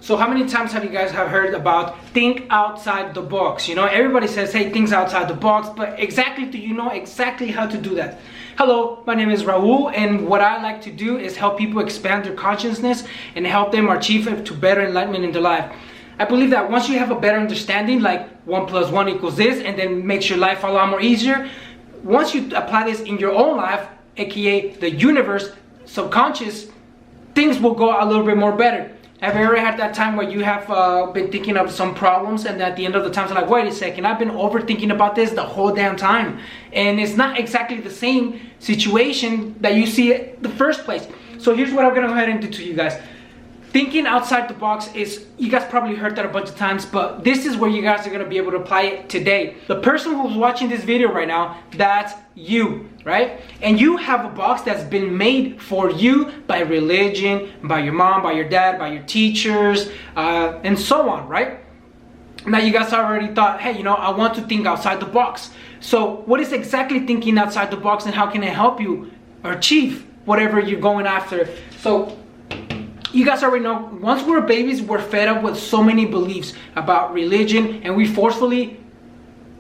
So how many times have you guys have heard about think outside the box? You know, everybody says, hey, things outside the box, but exactly do you know exactly how to do that? Hello, my name is Raul, and what I like to do is help people expand their consciousness and help them achieve to better enlightenment in their life. I believe that once you have a better understanding, like 1 + 1 = this, and then makes your life a lot more easier, once you apply this in your own life, aka the universe, subconscious, things will go a little bit more better. Have you ever had that time where you have been thinking of some problems, and at the end of the time you're like, wait a second, I've been overthinking about this the whole damn time, and it's not exactly the same situation that you see in the first place. So here's what I'm gonna go ahead and do to you guys. Thinking outside the box is, you guys probably heard that a bunch of times, but this is where you guys are gonna be able to apply it today. The person who's watching this video right now, that's you, right? And you have a box that's been made for you by religion, by your mom, by your dad, by your teachers, and so on, right? Now you guys already thought, hey, you know, I want to think outside the box. So what is exactly thinking outside the box, and how can it help you achieve whatever you're going after? So you guys already know, once we're babies, we're fed up with so many beliefs about religion, and we forcefully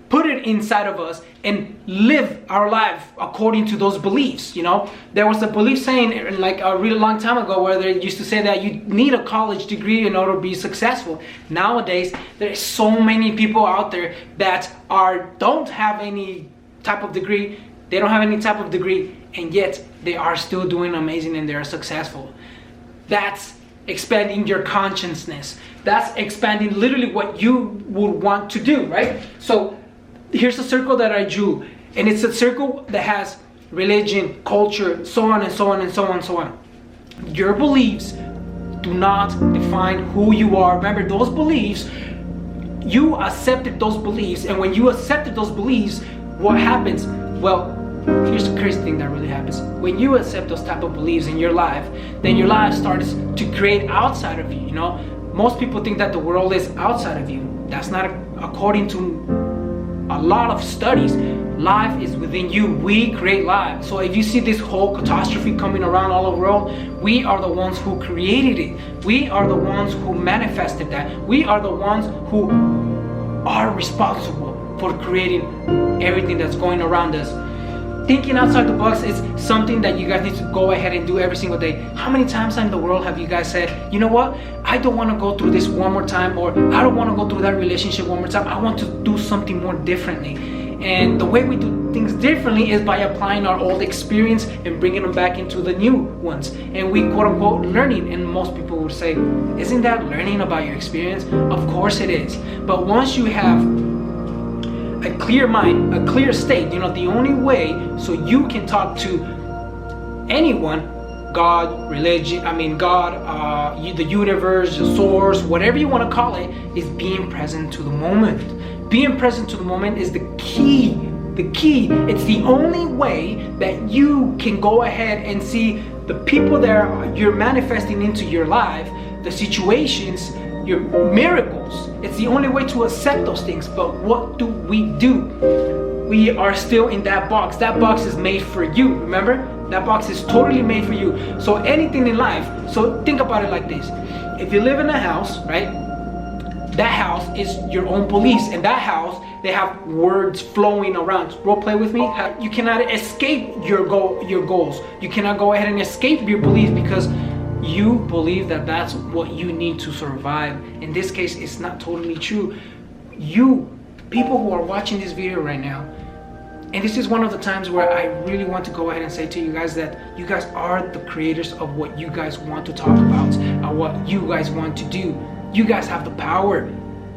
put it inside of us and live our life according to those beliefs. You know, there was a belief saying like a really long time ago where they used to say that you need a college degree in order to be successful. Nowadays, there's so many people out there that don't have any type of degree. They don't have any type of degree, and yet they are still doing amazing and they are successful. That's expanding your consciousness. That's expanding literally what you would want to do, right? So here's a circle that I drew, and it's a circle that has religion, culture, so on and so on and so on and so on. Your beliefs do not define who you are. Remember, those beliefs, you accepted those beliefs, and when you accepted those beliefs, what happens? Well, here's the crazy thing that really happens. When you accept those type of beliefs in your life, then your life starts to create outside of you. You know, most people think that the world is outside of you. That's not according to a lot of studies. Life is within you. We create life. So if you see this whole catastrophe coming around all over the world, we are the ones who created it. We are the ones who manifested that. We are the ones who are responsible for creating everything that's going around us. Thinking outside the box is something that you guys need to go ahead and do every single day. How many times in the world have you guys said, you know what, I don't want to go through this one more time, or I don't want to go through that relationship one more time. I want to do something more differently. And the way we do things differently is by applying our old experience and bringing them back into the new ones. And we quote unquote learning, and most people would say, isn't that learning about your experience? Of course it is. But once you have a clear mind, a clear state, you know, the only way so you can talk to anyone, God, religion, God, the universe, the source, whatever you want to call it, is being present to the moment. Being present to the moment is the key. The key. It's the only way that you can go ahead and see the people that you're manifesting into your life, the situations, your miracles. It's the only way to accept those things. But what do? We are still in that box. That box is made for you. Remember? That box is totally made for you. So anything in life, so think about it like this. If you live in a house, right? That house is your own beliefs. And that house, they have words flowing around. Role play with me. You cannot escape your goals. You cannot go ahead and escape your beliefs because you believe that that's what you need to survive. In this case, it's not totally true. People who are watching this video right now, and this is one of the times where I really want to go ahead and say to you guys that you guys are the creators of what you guys want to talk about, or what you guys want to do. You guys have the power.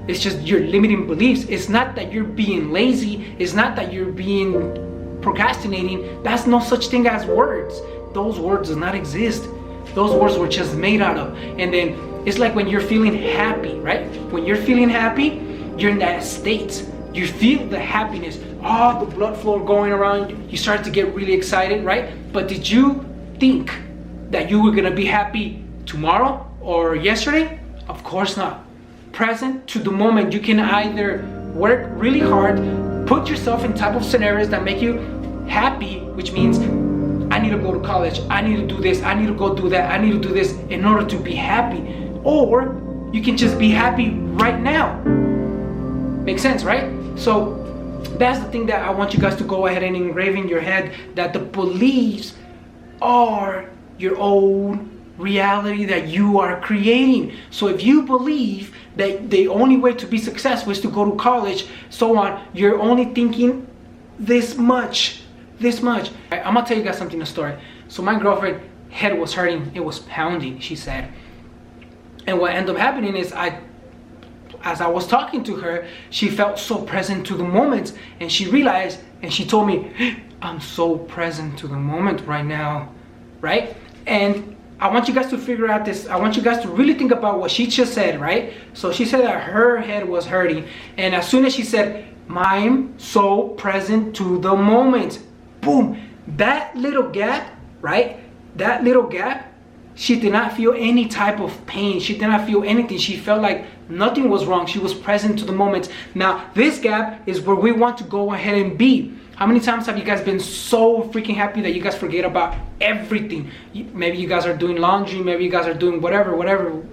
It's just your limiting beliefs. It's not that you're being lazy. It's not that you're being procrastinating. That's no such thing as words. Those words do not exist. Those words were just made out of. And then it's like when you're feeling happy, right? When you're feeling happy, you're in that state. You feel the happiness, all the blood flow going around. You start to get really excited, right? But did you think that you were gonna be happy tomorrow or yesterday? Of course not. Present to the moment. You can either work really hard, put yourself in type of scenarios that make you happy, which means I need to go to college, I need to do this, I need to go do that, I need to do this in order to be happy. Or You can just be happy right now. Makes sense, right? So that's the thing that I want you guys to go ahead and engrave in your head, that the beliefs are your own reality that you are creating. So if you believe that the only way to be successful is to go to college, so on, you're only thinking this much. I'm gonna tell you guys something, a story. So my girlfriend head was hurting, it was pounding, she said. And what ended up happening is as I was talking to her, she felt so present to the moment, and she realized, and she told me, I'm so present to the moment right now, right? And I want you guys to figure out this. I want you guys to really think about what she just said, right? So she said that her head was hurting, and as soon as she said, I'm so present to the moment, boom, that little gap, right? That little gap, she did not feel any type of pain. She did not feel anything. She felt like nothing was wrong. She was present to the moment. Now, this gap is where we want to go ahead and be. How many times have you guys been so freaking happy that you guys forget about everything? Maybe you guys are doing laundry, maybe you guys are doing whatever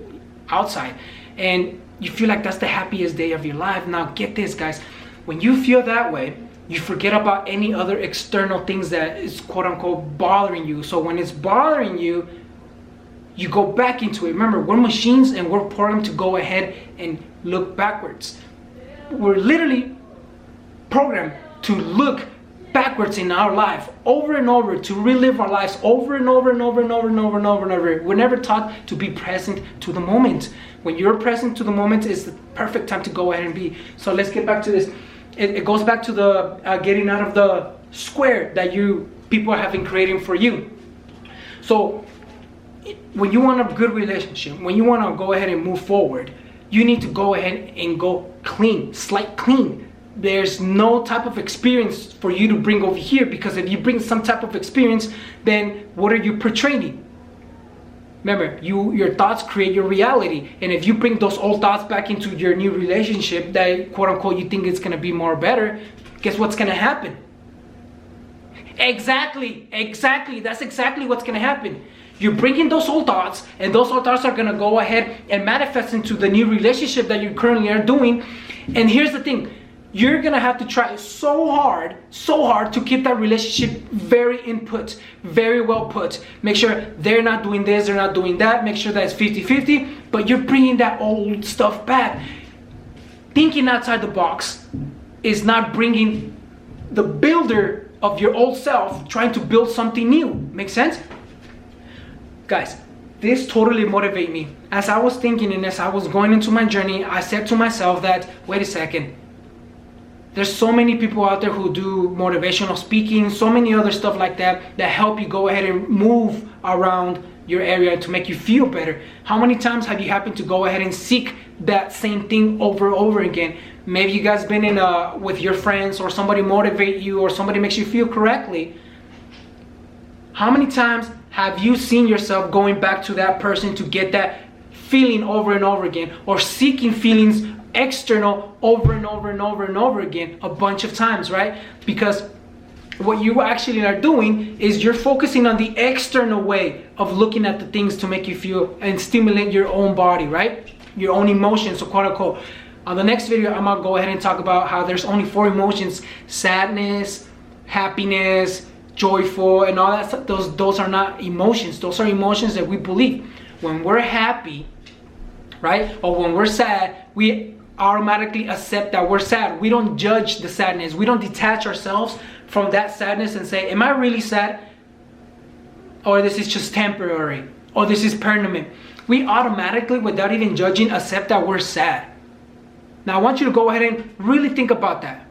outside, and you feel like that's the happiest day of your life. Now get this, guys, when you feel that way, you forget about any other external things that is quote unquote bothering you. So when it's bothering you, you go back into it. Remember, we're machines and we're programmed to go ahead and look backwards. We're literally programmed to look backwards in our life over and over, to relive our lives over and over and over and over and over and over and over. We're never taught to be present to the moment. When you're present to the moment, is the perfect time to go ahead and be. So let's get back to this. It goes back to the getting out of the square that people have been creating for you. So when you want a good relationship, when you want to go ahead and move forward, you need to go ahead and go clean, slight clean. There's no type of experience for you to bring over here, because if you bring some type of experience, then what are you portraying? Remember, your thoughts create your reality, and if you bring those old thoughts back into your new relationship that quote unquote you think it's going to be more better, guess what's going to happen? Exactly, that's exactly what's going to happen. You're bringing those old thoughts, and those old thoughts are going to go ahead and manifest into the new relationship that you currently are doing. And here's the thing, you're going to have to try so hard to keep that relationship very input, very well put. Make sure they're not doing this, they're not doing that. Make sure that it's 50-50, but you're bringing that old stuff back. Thinking outside the box is not bringing the builder of your old self, trying to build something new. Make sense? Guys, this totally motivated me. As I was thinking and as I was going into my journey, I said to myself that, wait a second, there's so many people out there who do motivational speaking, so many other stuff like that help you go ahead and move around your area to make you feel better. How many times have you happened to go ahead and seek that same thing over and over again? Maybe you guys been in with your friends, or somebody motivate you, or somebody makes you feel correctly. How many times have you seen yourself going back to that person to get that feeling over and over again, or seeking feelings external over and over and over and over again a bunch of times, right? Because what you actually are doing is you're focusing on the external way of looking at the things to make you feel and stimulate your own body, right? Your own emotions, so quote unquote. On the next video, I'm gonna go ahead and talk about how there's only 4 emotions: sadness, happiness, joyful, and all that stuff. Those are not emotions. Those are emotions that we believe. When we're happy, right, or when we're sad, we automatically accept that we're sad. We don't judge the sadness. We don't detach ourselves from that sadness and say, am I really sad? Or this is just temporary? Or this is permanent? We automatically, without even judging, accept that we're sad. Now I want you to go ahead and really think about that.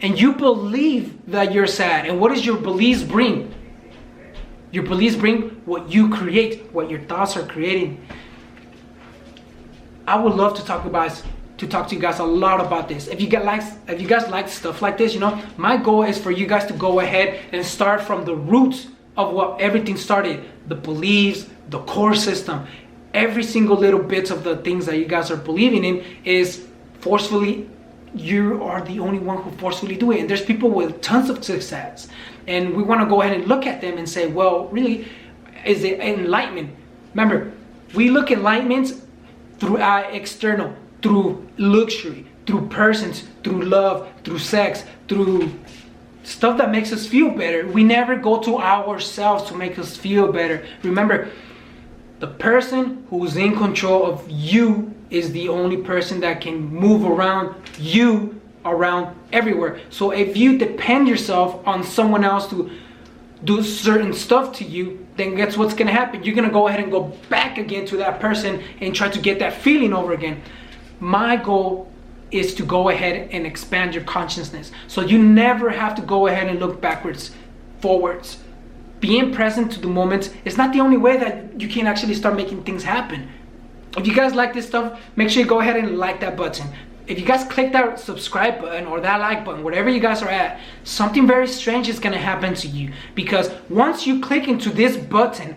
And you believe that you're sad. And what does your beliefs bring? Your beliefs bring what you create, what your thoughts are creating. I would love to talk to you guys a lot about this. If you guys like stuff like this, my goal is for you guys to go ahead and start from the roots of what everything started. The beliefs, the core system, every single little bits of the things that you guys are believing in is forcefully, you are the only one who forcefully do it. And there's people with tons of success. And we want to go ahead and look at them and say, well, really, is it enlightenment? Remember, we look at enlightenment through external, through luxury, through persons, through love, through sex, through stuff that makes us feel better. We never go to ourselves to make us feel better. Remember, the person who's in control of you is the only person that can move around you around everywhere. So if you depend yourself on someone else to do certain stuff to you, then guess what's gonna happen? You're gonna go ahead and go back again to that person and try to get that feeling over again. My goal is to go ahead and expand your consciousness, so you never have to go ahead and look backwards, forwards. Being present to the moment is not the only way that you can actually start making things happen. If you guys like this stuff, make sure you go ahead and like that button. If you guys click that subscribe button or that like button, whatever you guys are at, something very strange is gonna happen to you. Because once you click into this button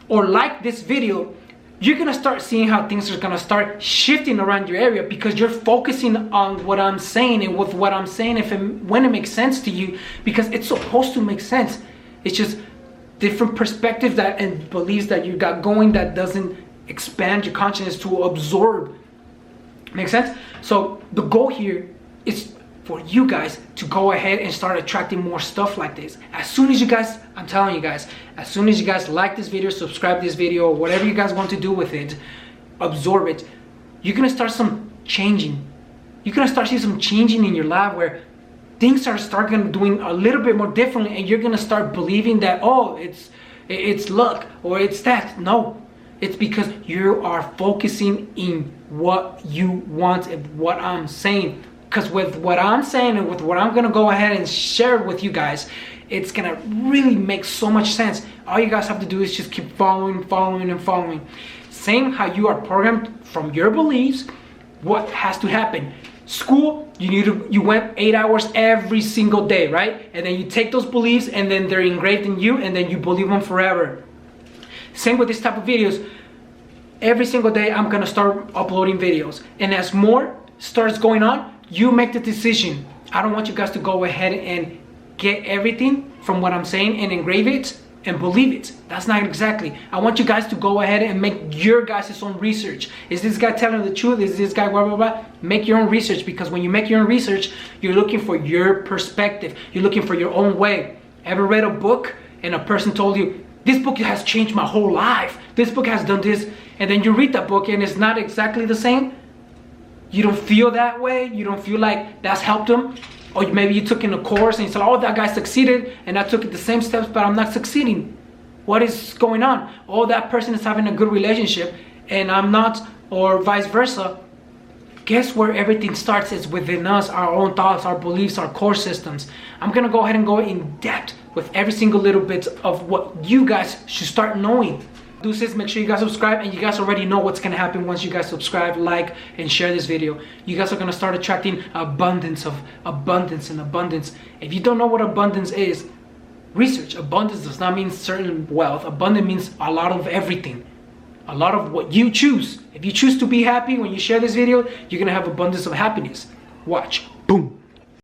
or like this video, you're gonna start seeing how things are gonna start shifting around your area, because you're focusing on what I'm saying, and with what I'm saying, when it makes sense to you, because it's supposed to make sense. It's just different perspectives that and beliefs that you got going that doesn't expand your consciousness to absorb. Make sense? So the goal here is for you guys to go ahead and start attracting more stuff like this. As soon as you guys, I'm telling you guys, as soon as you guys like this video, subscribe this video, or whatever you guys want to do with it, absorb it, you're gonna start some changing. You're gonna start seeing some changing in your life, where things are starting doing a little bit more differently, and you're gonna start believing that, oh, it's luck or it's that. No, it's because you are focusing in what you want and what I'm saying. Because with what I'm saying and with what I'm gonna go ahead and share with you guys, it's gonna really make so much sense. All you guys have to do is just keep following, and following. Same how you are programmed from your beliefs. What has to happen? School, you went 8 hours every single day, right? And then you take those beliefs and then they're engraved in you, and then you believe them forever. Same with this type of videos. Every single day I'm gonna start uploading videos, and as more starts going on, you make the decision. I don't want you guys to go ahead and get everything from what I'm saying and engrave it and believe it. That's not exactly. I want you guys to go ahead and make your guys' own research. Is this guy telling the truth? Is this guy blah blah blah? Make your own research, because when you make your own research, you're looking for your perspective. You're looking for your own way. Ever read a book and a person told you, this book has changed my whole life, this book has done this, and then you read that book and it's not exactly the same? You don't feel that way? You don't feel like that's helped them? Or maybe you took in a course and you said, oh, that guy succeeded and I took the same steps, but I'm not succeeding. What is going on? Oh, that person is having a good relationship and I'm not, or vice versa. Guess where everything starts is within us, our own thoughts, our beliefs, our core systems. I'm gonna go ahead and go in depth with every single little bit of what you guys should start knowing. Do this, make sure you guys subscribe, and you guys already know what's gonna happen once you guys subscribe, like, and share this video. You guys are gonna start attracting abundance. If you don't know what abundance is, research. Abundance does not mean certain wealth. Abundance means a lot of everything. A lot of what you choose. If you choose to be happy when you share this video, you're gonna have abundance of happiness. Watch.